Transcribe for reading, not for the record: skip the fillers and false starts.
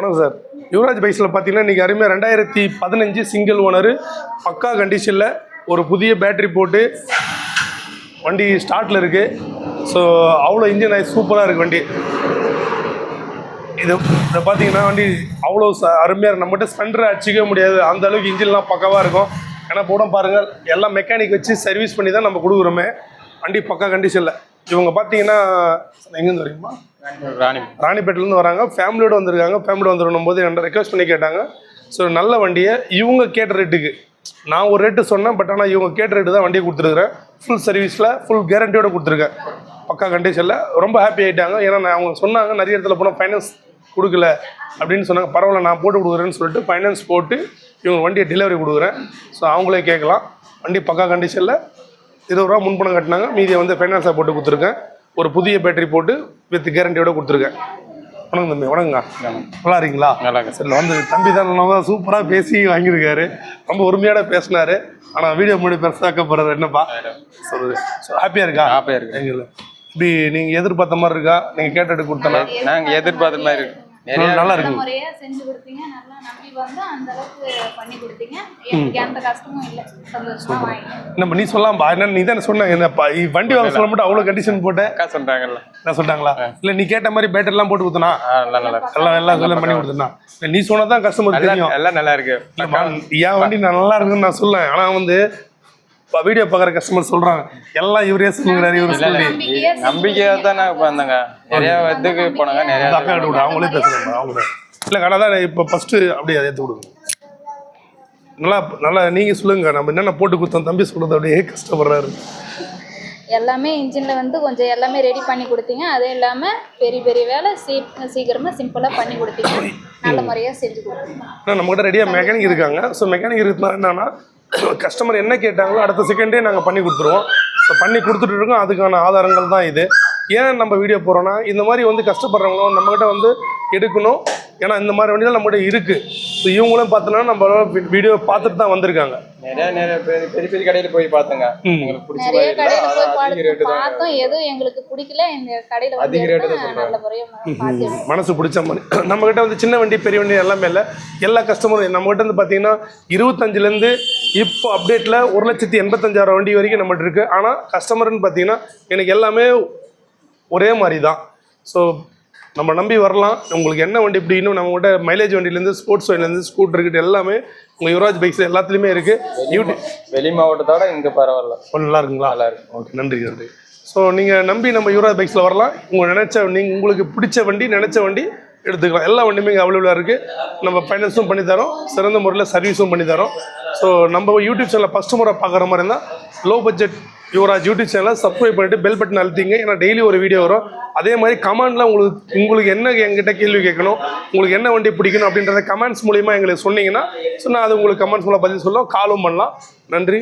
வணக்கம் சார். யுவராஜ் பைக்ஸில் பார்த்தீங்கன்னா இன்றைக்கி அருமையாக 2015 சிங்கிள் ஓனரு பக்கா கண்டிஷனில் ஒரு புதிய பேட்ரி போட்டு வண்டி ஸ்டார்ட்டில் இருக்குது. ஸோ அவ்வளோ இன்ஜின் ஆகி சூப்பராக இருக்குது வண்டி. இதை பார்த்தீங்கன்னா வண்டி அவ்வளோ அருமையாக நம்மகிட்ட ஸ்பெண்டரை அடிச்சிக்கவே முடியாது, அந்த அளவுக்கு இன்ஜின்லாம் பக்காவாக இருக்கும். ஏன்னா போட பாருங்கள் எல்லாம் மெக்கானிக் வச்சு சர்வீஸ் பண்ணி தான் நம்ம கொடுக்குறோமே. வண்டி பக்கா கண்டிஷனில். இவங்க பார்த்தீங்கன்னா எங்கேருந்து வரீங்களா? ராணிப்பேட்டிலேருந்து வராங்க, ஃபேமிலியோடு வந்திருக்காங்க. ஃபேமிலியோடு வந்துடும் போது என்ன ரெக்வஸ்ட் பண்ணி கேட்டாங்க. ஸோ நல்ல வண்டியை இவங்க கேட்ட ரேட்டுக்கு நான் ஒரு ரேட்டு சொன்னேன், பட் ஆனால் இவங்க கேட்ட ரேட்டு தான் வண்டியை கொடுத்துருக்குறேன். ஃபுல் சர்வீஸில் ஃபுல் கேரண்டியோடு கொடுத்துருக்கேன், பக்கா கண்டிஷனில். ரொம்ப ஹாப்பி ஆகிட்டாங்க. ஏன்னா அவங்க சொன்னாங்க நிறைய இடத்துல போனால் ஃபைனான்ஸ் கொடுக்கல அப்படின்னு சொன்னாங்க. பரவாயில்ல நான் போட்டு கொடுக்குறேன்னு சொல்லிட்டு ஃபைனான்ஸ் போட்டு இவங்க வண்டியை டெலிவரி கொடுக்குறேன். ஸோ அவங்களே கேட்கலாம். வண்டி பக்கா கண்டிஷனில் 20 ரூபா முன்பணம் கட்டினாங்க, மீதியை வந்து ஃபைனான்ஸாக போட்டு கொடுத்துருக்கேன். ஒரு புதிய பேட்டரி போட்டு வித் கேரண்டியோட கொடுத்துருக்கேன். வணக்கம் தம்பி. வணக்கங்க. நல்லா இருக்கீங்களா? நல்லா இருக்கு. சரி, வந்து தம்பி தான் சூப்பராக பேசி வாங்கியிருக்காரு. ரொம்ப உரிமையோட பேசினாரு. ஆனால் வீடியோ முன்னாடி பெருசாக்க போகிறாரு. என்னப்பா சொல்லுது? ஹாப்பியாக இருக்கா? ஹாப்பியாக இருக்கு. எங்களை இப்படி நீங்கள் எதிர்பார்த்த மாதிரி இருக்கா? நீங்கள் கேட்டுட்டு கொடுத்தனா? நாங்கள் எதிர்பார்த்த மாதிரி இருக்கு. நல்லா இருக்கு. செஞ்சு கொடுத்தீங்க, நல்லா நம்பி வந்து அந்த அளவுக்கு பண்ணி கொடுத்தீங்க. எனக்கு எந்த கஷ்டமும் இல்லை, சந்தோஷமா வாங்கினேன். நம்ம நீ சொல்லலாம்பா, என்ன நீ தானே சொன்ன என்னப்பா வண்டி வாங்க சொல்ல மட்டும் அவ்வளோ கண்டிஷன் போட்டேன் சொல்றாங்கல்ல? நான் சொல்றாங்களா? இல்லை நீ கேட்ட மாதிரி பேட்டரிலாம் போட்டு கொடுத்தனா? எல்லாம் சொல்ல பண்ணி கொடுத்தனா? இல்லை நீ சொன்னதான் கஸ்டமர் தெரியும். எல்லாம் நல்லா இருக்கு. என் வண்டி நல்லா இருக்குன்னு நான் சொல்லேன். ஆனால் வந்து வீடியோ பார்க்குற கஸ்டமர் சொல்கிறாங்க எல்லாம் இவரே சொல்லுங்கிறாரு. இவர் சொல்லி நம்பிக்கையாக தான் நான் வந்தாங்க. நிறையா இதுக்கு போனாங்க. நிறையா அவங்களே பேசுகிறாங்க. அவங்க இல்லை கடை தான். இப்போ ஃபஸ்ட்டு அப்படியே அதை ஏற்று கொடுங்க. நல்லா நீங்கள் சொல்லுங்க. நம்ம என்னென்ன போட்டு கொடுத்தோம் தம்பி சொல்கிறது அப்படியே கஷ்டப்படுறாரு. எல்லாமே இன்ஜினில் வந்து கொஞ்சம் எல்லாமே ரெடி பண்ணி கொடுத்தீங்க. அதுவும் இல்லாமல் பெரிய பெரிய வேலை சீக்கிரமாக சிம்பிளாக பண்ணி கொடுத்தீங்க. நல்ல முறையாக செஞ்சு கொடுத்தீங்க. நம்மகிட்ட ரெடியாக மெக்கானிக் இருக்காங்க. ஸோ மெக்கானிக் இருக்கிறதுனால என்னன்னா கஸ்டமர் என்ன கேட்டாங்களோ அடுத்த செகண்டே நாங்கள் பண்ணி கொடுத்துருவோம். ஸோ பண்ணி கொடுத்துட்டு இருக்கோம். அதுக்கான ஆதாரங்கள் தான் இது. ஏன் நம்ம வீடியோ போகிறோன்னா இந்த மாதிரி வந்து கஷ்டப்படுறவங்களும் நம்மகிட்ட வந்து எடுக்கணும். ஏன்னா இந்த மாதிரி வண்டிகள் நம்மகிட்ட இருக்குது. ஸோ இவங்களும் பார்த்தோன்னா நம்ம வீடியோ பார்த்துட்டு தான் வந்திருக்காங்க. நிறைய பெரிய பெரிய கடையில் போய் பார்த்தோங்க. நிறைய கடையில் போய் பார்த்தோம், எதுவும் எங்களுக்கு பிடிக்கல. இந்த கடையில் அதிக ரேட்டு நல்ல முறையாக மனசு பிடிச்ச மாதிரி. நம்மகிட்ட வந்து சின்ன வண்டி பெரிய வண்டி எல்லாமே இல்லை. எல்லா கஸ்டமரும் நம்மகிட்ட வந்து பார்த்தீங்கன்னா 25லேருந்து இப்போ அப்டேட்டில் 1,85,000 வண்டி வரைக்கும் நம்மகிட்ட இருக்குது. ஆனால் கஸ்டமர்னு பார்த்தீங்கன்னா எனக்கு எல்லாமே ஒரே மாதிரி தான். ஸோ நம்ம நம்பி வரலாம். உங்களுக்கு என்ன வண்டி இப்படின்னு நம்மகிட்ட மைலேஜ் வண்டியிலேருந்து ஸ்போர்ட்ஸ் வண்டிலேருந்து ஸ்கூட்டர் இருக்குது எல்லாமே உங்கள் யுவராஜ் பைக்ஸ் எல்லாத்துலேயுமே இருக்குது. வெளி மாவட்டத்தோட இங்கே பரவாயில்ல. நல்லா இருக்குங்களா? நல்லா இருக்கு. ஓகே, நன்றி. ஸோ நீங்கள் நம்பி நம்ம யுவராஜ் பைக்ஸில் வரலாம். உங்களுக்கு பிடிச்ச வண்டி நினச்ச வண்டி எடுத்துக்கலாம். எல்லா வண்டியுமே இங்கே அவைலபிளாக இருக்குது. நம்ம ஃபைனான்ஸும் பண்ணித்தரோம், சிறந்த முறையில் சர்வீஸும் பண்ணித்தரோம். ஸோ நம்ம யூடியூப் சேனலில் ஃபஸ்ட்டு முறை பார்க்குற மாதிரி இருந்தால் லோ பட்ஜெட் யுவராஜ் யூடியூப் சேனலை சப்ஸ்கிரைப் பண்ணிட்டு பெல் பட்டன் அழுத்திங்க. ஏன்னா டெய்லி ஒரு வீடியோ வரும். அதே மாதிரி கமெண்டில் உங்களுக்கு என்ன எங்கிட்ட கேள்வி கேட்கணும், உங்களுக்கு என்ன வண்டி பிடிக்கணும் அப்படின்றத கமெண்ட்ஸ் மூலிமா எங்களுக்கு சொன்னீங்கன்னா நான் அது உங்களுக்கு கமெண்ட்ஸ் மூலம் பதில் சொல்லுவோம். காலும் பண்ணலாம். நன்றி.